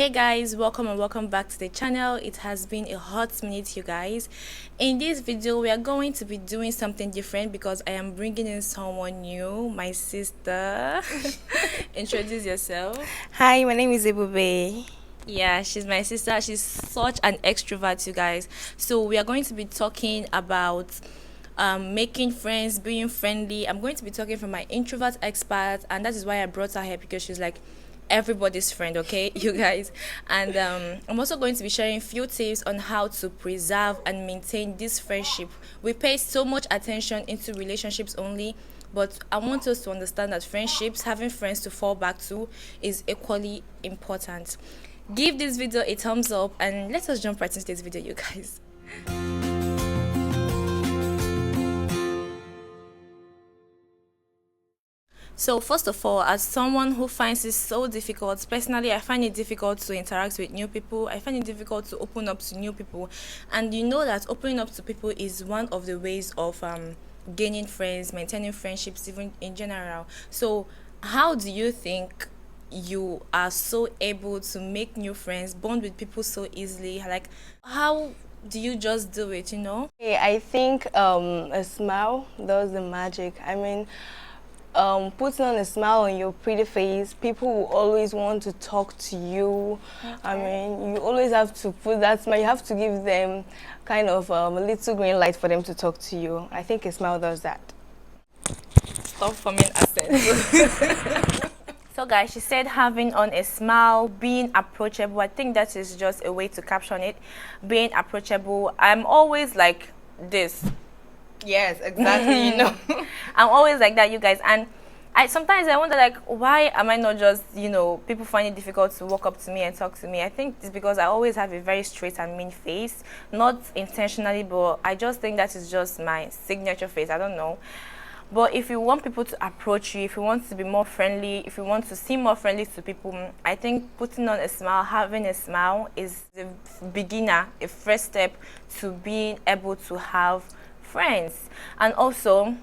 Hey guys, welcome and welcome back to the channel. It has been a hot minute, you guys. In this video we are going to be doing something different because I am bringing in someone new, my sister. Introduce yourself. Hi, my name is Ebube. Yeah, she's my sister. She's such an extrovert, you guys. So we are going to be talking about making friends, being friendly. I'm going to be talking from my introvert expert, and that is why I brought her here, because she's like everybody's friend, okay, you guys. And I'm also going to be sharing a few tips on how to preserve and maintain this friendship. We pay so much attention into relationships only, but I want us to understand that friendships, having friends to fall back to, is equally important. Give this video a thumbs up and let us jump right into this video, you guys. So first of all, as someone who finds it so difficult, personally I find it difficult to interact with new people. I find it difficult to open up to new people, and you know that opening up to people is one of the ways of gaining friends, maintaining friendships, even in general. So how do you think you are so able to make new friends, bond with people so easily? Like, how do you just do it, you know? Hey, I think a smile does the magic. Putting on a smile on your pretty face, people will always want to talk to you. Okay. You always have to put that smile. You have to give them kind of a little green light for them to talk to you. I think a smile does that. Stop forming accents. So guys, she said having on a smile, being approachable. I think that is just a way to caption it. Being approachable. I'm always like this. Yes, exactly. You know, I'm always like that, you guys. And sometimes I wonder, like, why am I not just, people find it difficult to walk up to me and talk to me? I think it's because I always have a very straight and mean face, not intentionally, but I just think that is just my signature face. I don't know. But if you want people to approach you, if you want to be more friendly, if you want to seem more friendly to people, I think putting on a smile, having a smile is the beginner, a first step to being able to have friends. And also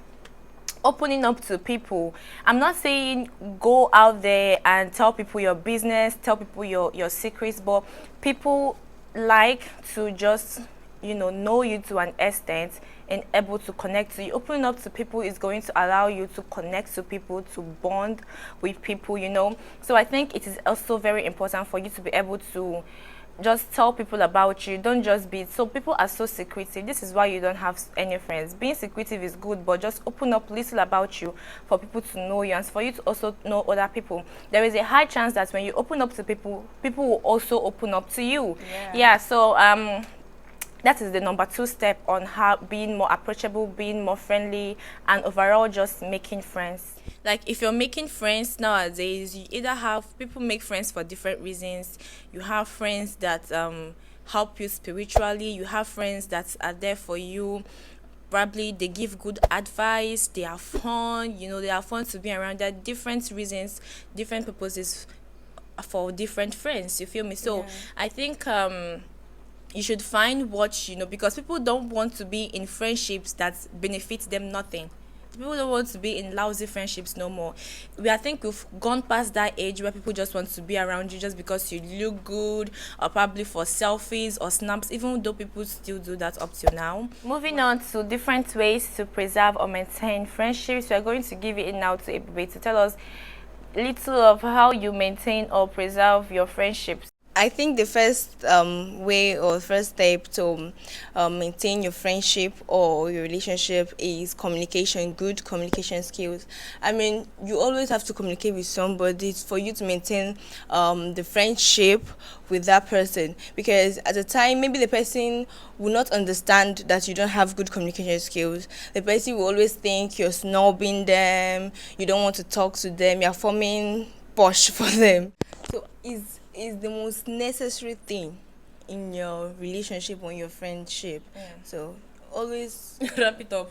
opening up to people. I'm not saying go out there and tell people your business, tell people your secrets, but people like to just know you to an extent and able to connect to you. Opening up to people is going to allow you to connect to people, to bond with people, so I think it is also very important for you to be able to just tell people about you. Don't just be so people are so secretive. This is why you don't have any friends. Being secretive is good, but just open up little about you for people to know you and for you to also know other people. There is a high chance that when you open up to people, people will also open up to you. Yeah, so that is the number 2 step on how being more approachable, being more friendly, and overall just making friends. Like, if you're making friends nowadays, you either have people make friends for different reasons. You have friends that help you spiritually. You have friends that are there for you. Probably they give good advice. They are fun. They are fun to be around. There are different reasons, different purposes for different friends. You feel me? So yeah. I think you should find what because people don't want to be in friendships that benefit them nothing. People don't want to be in lousy friendships no more. I think we've gone past that age where people just want to be around you just because you look good, or probably for selfies or snaps, even though people still do that up till now. Moving on to different ways to preserve or maintain friendships, we are going to give it now to Ebube to tell us little of how you maintain or preserve your friendships. I think the first way or first step to maintain your friendship or your relationship is communication, good communication skills. You always have to communicate with somebody for you to maintain the friendship with that person, because at the time maybe the person will not understand that you don't have good communication skills. The person will always think you're snobbing them, you don't want to talk to them, you're forming posh for them. So is the most necessary thing in your relationship or your friendship. Yeah. So always wrap it up.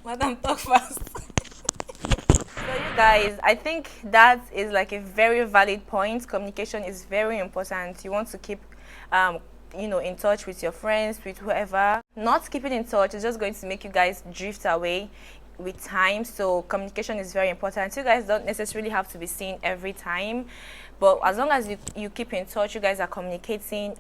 Madam, talk fast. So you guys, I think that is like a very valid point. Communication is very important. You want to keep in touch with your friends, with whoever. Not keeping in touch is just going to make you guys drift away. with time. So communication is very important. You guys don't necessarily have to be seen every time, but as long as you keep in touch, you guys are communicating,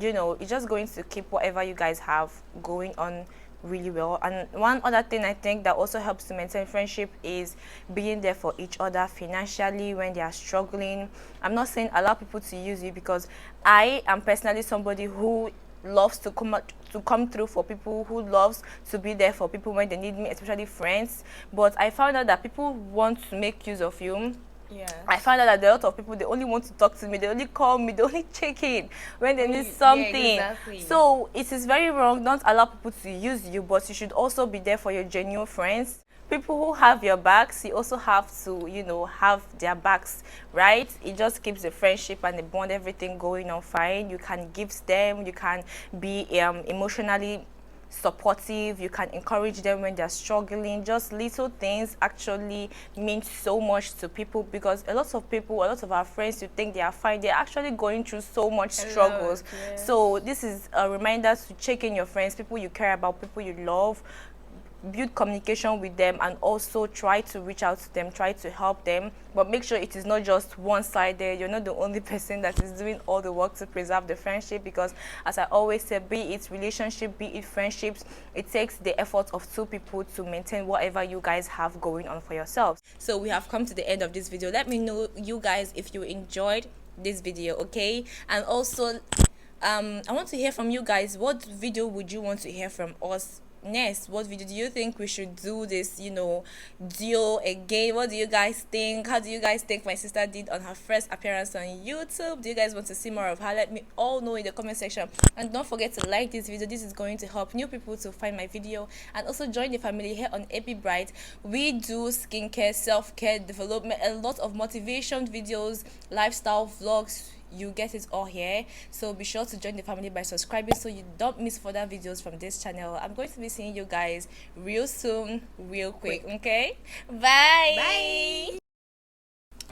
you know, it's just going to keep whatever you guys have going on really well. And one other thing I think that also helps to maintain friendship is being there for each other financially when they are struggling. I'm not saying allow people to use you, because I am personally somebody who loves to come through for people, who loves to be there for people when they need me, especially friends. But I found out that people want to make use of you. Yeah. I found out that a lot of people, they only want to talk to me, they only call me, they only check in when they need something. Yeah, exactly. So it is very wrong. Don't allow people to use you, but you should also be there for your genuine friends. People who have your backs, you also have to, you know, have their backs, right? It just keeps the friendship and the bond, everything going on fine. You can give them, you can be emotionally supportive, you can encourage them when they're struggling. Just little things actually mean so much to people, because a lot of people, a lot of our friends, you think they are fine, they're actually going through so much struggles. Yeah. So this is a reminder to check in your friends, people you care about, people you love. Build communication with them, and also try to reach out to them, try to help them, but make sure it is not just one-sided. You're not the only person that is doing all the work to preserve the friendship, because as I always say, be it relationship, be it friendships, it takes the effort of two people to maintain whatever you guys have going on for yourselves. So we have come to the end of this video. Let me know, you guys, if you enjoyed this video, okay? And also I want to hear from you guys. What video would you want to hear from us next? What video do you think we should do this, you know, duo again? What do you guys think? How do you guys think my sister did on her first appearance on YouTube? Do you guys want to see more of her? Let me all know in the comment section. And don't forget to like this video. This is going to help new people to find my video. And also join the family here on Pbright. We do skincare, self-care, development, a lot of motivation videos, lifestyle vlogs. You get it all here. So be sure to join the family by subscribing so you don't miss further videos from this channel. I'm going to be seeing you guys real soon, real quick. Okay, bye.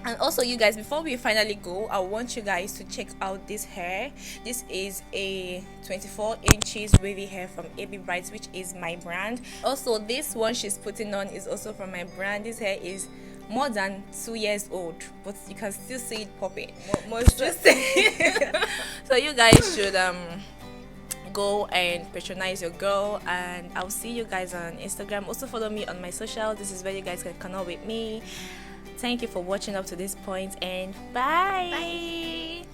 And also, you guys, before we finally go, I want you guys to check out this hair. This is a 24 inches wavy hair from Pbrightllym, which is my brand. Also, this one she's putting on is also from my brand. This hair is more than 2 years old, but you can still see it popping. So you guys should go and patronize your girl, and I'll see you guys on Instagram. Also follow me on my social. This is where you guys can connect with me. Thank you for watching up to this point, and bye.